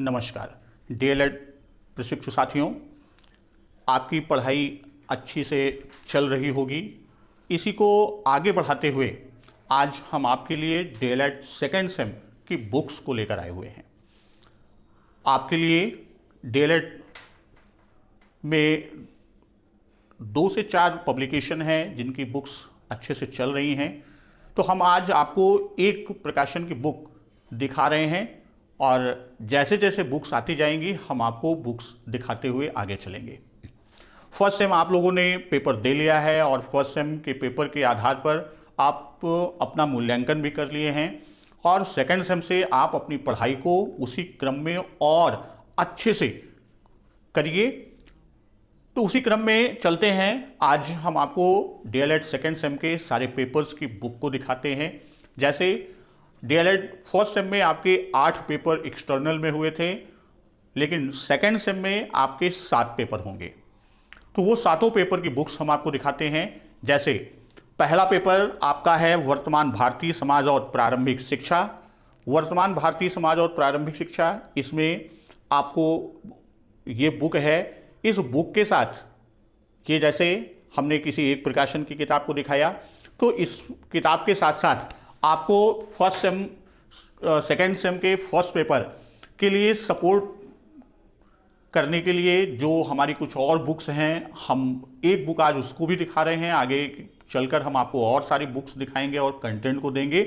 नमस्कार डीएलएड प्रशिक्षु साथियों, आपकी पढ़ाई अच्छी से चल रही होगी। इसी को आगे बढ़ाते हुए आज हम आपके लिए डीएलएड सेकेंड सेम की बुक्स को लेकर आए हुए हैं। आपके लिए डीएलएड में 2 से 4 पब्लिकेशन हैं जिनकी बुक्स अच्छे से चल रही हैं। तो हम आज आपको एक प्रकाशन की बुक दिखा रहे हैं और जैसे जैसे बुक्स आती जाएंगी हम आपको बुक्स दिखाते हुए आगे चलेंगे। फर्स्ट सेम आप लोगों ने पेपर दे लिया है और फर्स्ट सेम के पेपर के आधार पर आप अपना मूल्यांकन भी कर लिए हैं और सेकंड सेम से आप अपनी पढ़ाई को उसी क्रम में और अच्छे से करिए। तो उसी क्रम में चलते हैं। आज हम आपको डीएलएड सेकेंड सेम के सारे पेपर्स की बुक को दिखाते हैं। जैसे डीएलएड फर्स्ट सेम में आपके 8 पेपर एक्सटर्नल में हुए थे, लेकिन सेकेंड सेम में आपके 7 पेपर होंगे। तो वो 7 पेपर की बुक्स हम आपको दिखाते हैं। जैसे पहला पेपर आपका है वर्तमान भारतीय समाज और प्रारंभिक शिक्षा। वर्तमान भारतीय समाज और प्रारंभिक शिक्षा, इसमें आपको ये बुक है। इस बुक के साथ ये जैसे हमने किसी एक प्रकाशन की किताब को दिखाया, तो इस किताब के साथ साथ आपको फर्स्ट सेम सेकेंड सेम के फर्स्ट पेपर के लिए सपोर्ट करने के लिए जो हमारी कुछ और बुक्स हैं, हम एक बुक आज उसको भी दिखा रहे हैं। आगे चलकर हम आपको और सारी बुक्स दिखाएंगे और कंटेंट को देंगे।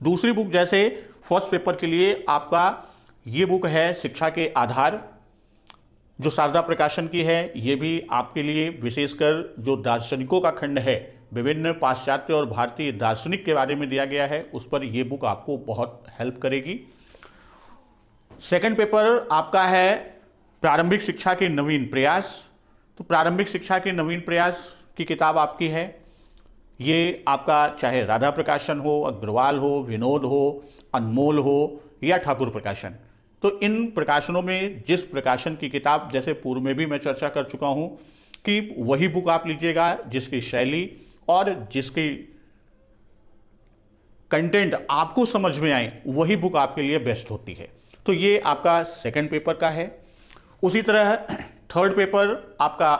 दूसरी बुक जैसे फर्स्ट पेपर के लिए आपका ये बुक है शिक्षा के आधार, जो शारदा प्रकाशन की है। ये भी आपके लिए विशेषकर जो दार्शनिकों का खंड है, विभिन्न पाश्चात्य और भारतीय दार्शनिक के बारे में दिया गया है, उस पर यह बुक आपको बहुत हेल्प करेगी। सेकंड पेपर आपका है प्रारंभिक शिक्षा के नवीन प्रयास। तो प्रारंभिक शिक्षा के नवीन प्रयास की किताब आपकी है। ये आपका चाहे राधा प्रकाशन हो, अग्रवाल हो, विनोद हो, अनमोल हो या ठाकुर प्रकाशन, तो इन प्रकाशनों में जिस प्रकाशन की किताब, जैसे पूर्व में भी मैं चर्चा कर चुका हूं कि वही बुक आप लीजिएगा जिसकी शैली और जिसकी कंटेंट आपको समझ में आए, वही बुक आपके लिए बेस्ट होती है। तो ये आपका सेकंड पेपर का है। उसी तरह थर्ड पेपर आपका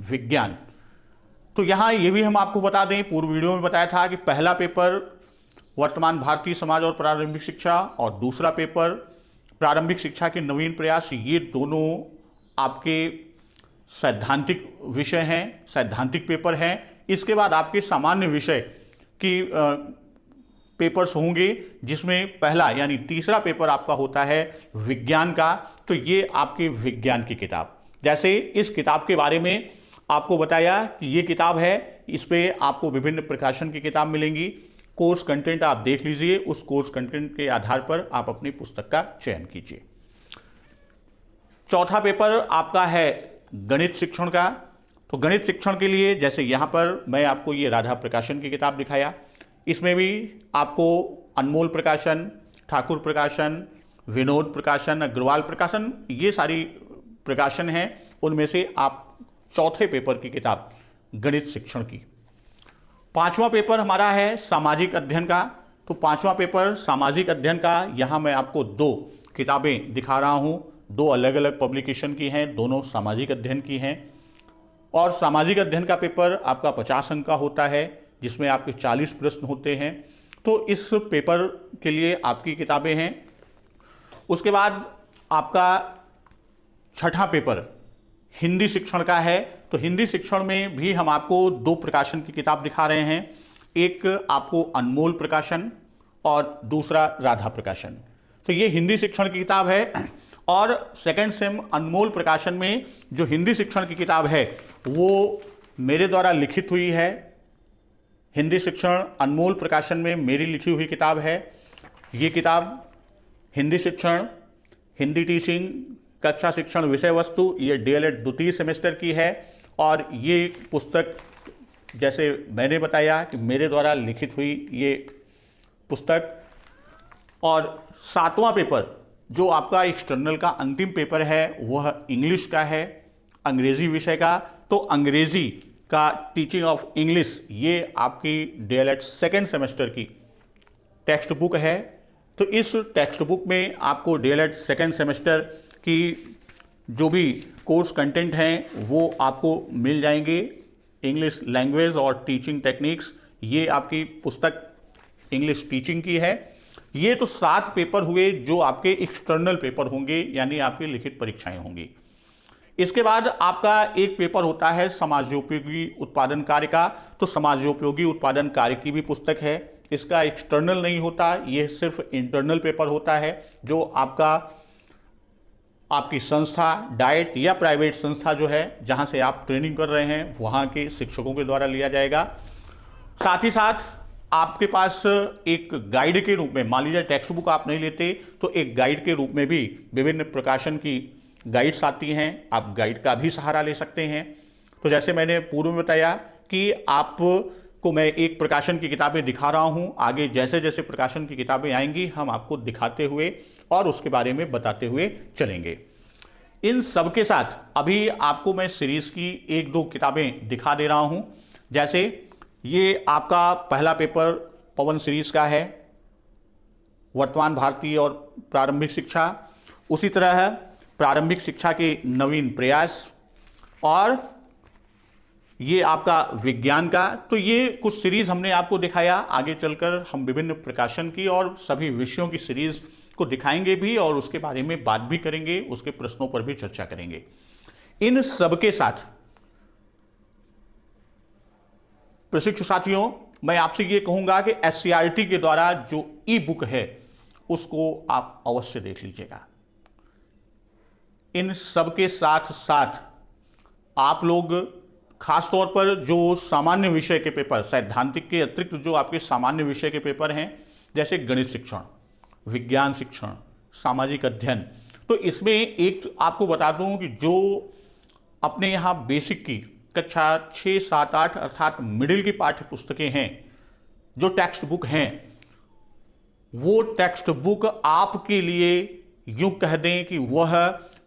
विज्ञान। तो यहाँ ये भी हम आपको बता दें, पूर्व वीडियो में बताया था कि पहला पेपर वर्तमान भारतीय समाज और प्रारंभिक शिक्षा और दूसरा पेपर प्रारंभिक शिक्षा के नवीन प्रयास, ये दोनों आपके सैद्धांतिक विषय हैं, सैद्धांतिक पेपर हैं। इसके बाद आपके सामान्य विषय की पेपर्स होंगे, जिसमें पहला यानी तीसरा पेपर आपका होता है विज्ञान का। तो ये आपके विज्ञान की किताब, जैसे इस किताब के बारे में आपको बताया कि ये किताब है, इस पर आपको विभिन्न प्रकाशन की किताब मिलेंगी। कोर्स कंटेंट आप देख लीजिए, उस कोर्स कंटेंट के आधार पर आप अपनी पुस्तक का चयन कीजिए। चौथा पेपर आपका है गणित शिक्षण का। तो गणित शिक्षण के लिए जैसे यहाँ पर मैं आपको ये राधा प्रकाशन की किताब दिखाया, इसमें भी आपको अनमोल प्रकाशन, ठाकुर प्रकाशन, विनोद प्रकाशन, अग्रवाल प्रकाशन, ये सारी प्रकाशन हैं। उनमें से आप चौथे पेपर की किताब गणित शिक्षण की। पांचवा पेपर हमारा है सामाजिक अध्ययन का। तो पांचवा पेपर सामाजिक अध्ययन का, यहाँ मैं आपको 2 किताबें दिखा रहा हूँ, 2 अलग अलग पब्लिकेशन की हैं, दोनों सामाजिक अध्ययन की हैं। और सामाजिक अध्ययन का पेपर आपका 50 अंक का होता है, जिसमें आपके 40 प्रश्न होते हैं। तो इस पेपर के लिए आपकी किताबें हैं। उसके बाद आपका छठा पेपर हिंदी शिक्षण का है। तो हिंदी शिक्षण में भी हम आपको 2 प्रकाशन की किताब दिखा रहे हैं, एक आपको अनमोल प्रकाशन और दूसरा राधा प्रकाशन। तो ये हिंदी शिक्षण की किताब है। और सेकंड सेम अनमोल प्रकाशन में जो हिंदी शिक्षण की किताब है वो मेरे द्वारा लिखित हुई है। हिंदी शिक्षण अनमोल प्रकाशन में मेरी लिखी हुई किताब है। ये किताब हिंदी शिक्षण, हिंदी टीचिंग, कक्षा शिक्षण विषय वस्तु, ये डीएलएड द्वितीय सेमेस्टर की है। और ये पुस्तक जैसे मैंने बताया कि मेरे द्वारा लिखित हुई ये पुस्तक। और 7वां पेपर जो आपका एक्सटर्नल का अंतिम पेपर है वह इंग्लिश का है, अंग्रेजी विषय का। तो अंग्रेजी का टीचिंग ऑफ इंग्लिश, ये आपकी डीएलएड सेकेंड सेमेस्टर की टेक्स्ट बुक है। तो इस टेक्स्ट बुक में आपको डीएलएड सेकेंड सेमेस्टर कि जो भी कोर्स कंटेंट हैं वो आपको मिल जाएंगे। इंग्लिश लैंग्वेज और टीचिंग टेक्निक्स, ये आपकी पुस्तक इंग्लिश टीचिंग की है। ये तो 7 पेपर हुए जो आपके एक्सटर्नल पेपर होंगे, यानी आपकी लिखित परीक्षाएं होंगी। इसके बाद आपका एक पेपर होता है समाजोपयोगी उत्पादन कार्य का। तो समाजोपयोगी उत्पादन कार्य की भी पुस्तक है, इसका एक्सटर्नल नहीं होता, ये सिर्फ इंटरनल पेपर होता है, जो आपकी संस्था डाइट या प्राइवेट संस्था जो है जहां से आप ट्रेनिंग कर रहे हैं वहां के शिक्षकों के द्वारा लिया जाएगा। साथ ही साथ आपके पास एक गाइड के रूप में, मान लीजिए टेक्स्ट बुक आप नहीं लेते तो एक गाइड के रूप में भी विभिन्न प्रकाशन की गाइड्स आती हैं, आप गाइड का भी सहारा ले सकते हैं। तो जैसे मैंने पूर्व में बताया कि आपको मैं एक प्रकाशन की किताबें दिखा रहा हूं, आगे जैसे जैसे प्रकाशन की किताबें आएंगी हम आपको दिखाते हुए और उसके बारे में बताते हुए चलेंगे। इन सब के साथ अभी आपको मैं सीरीज की 1-2 किताबें दिखा दे रहा हूं। जैसे ये आपका पहला पेपर पवन सीरीज का है, वर्तमान भारतीय और प्रारंभिक शिक्षा। उसी तरह प्रारंभिक शिक्षा के नवीन प्रयास, और ये आपका विज्ञान का। तो ये कुछ सीरीज हमने आपको दिखाया। आगे चलकर हम विभिन्न प्रकाशन की और सभी विषयों की सीरीज को दिखाएंगे भी और उसके बारे में बात भी करेंगे, उसके प्रश्नों पर भी चर्चा करेंगे। इन सबके साथ प्रशिक्षु साथियों, मैं आपसे ये कहूंगा कि SCERT के द्वारा जो ई बुक है उसको आप अवश्य देख लीजिएगा। इन सबके साथ साथ आप लोग खास तौर पर जो सामान्य विषय के पेपर, सैद्धांतिक के अतिरिक्त जो आपके सामान्य विषय के पेपर हैं, जैसे गणित शिक्षण, विज्ञान शिक्षण, सामाजिक अध्ययन, तो इसमें एक आपको बता दूं कि जो अपने यहाँ बेसिक की कक्षा 6, 7, 8 अर्थात मिडिल की पाठ्य पुस्तकें हैं, जो टेक्स्ट बुक हैं, वो टेक्स्ट बुक आपके लिए यूं कह दें कि वह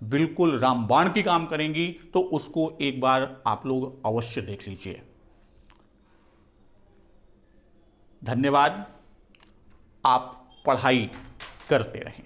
बिल्कुल रामबाण की काम करेंगी। तो उसको एक बार आप लोग अवश्य देख लीजिए। धन्यवाद। आप पढ़ाई करते रहें।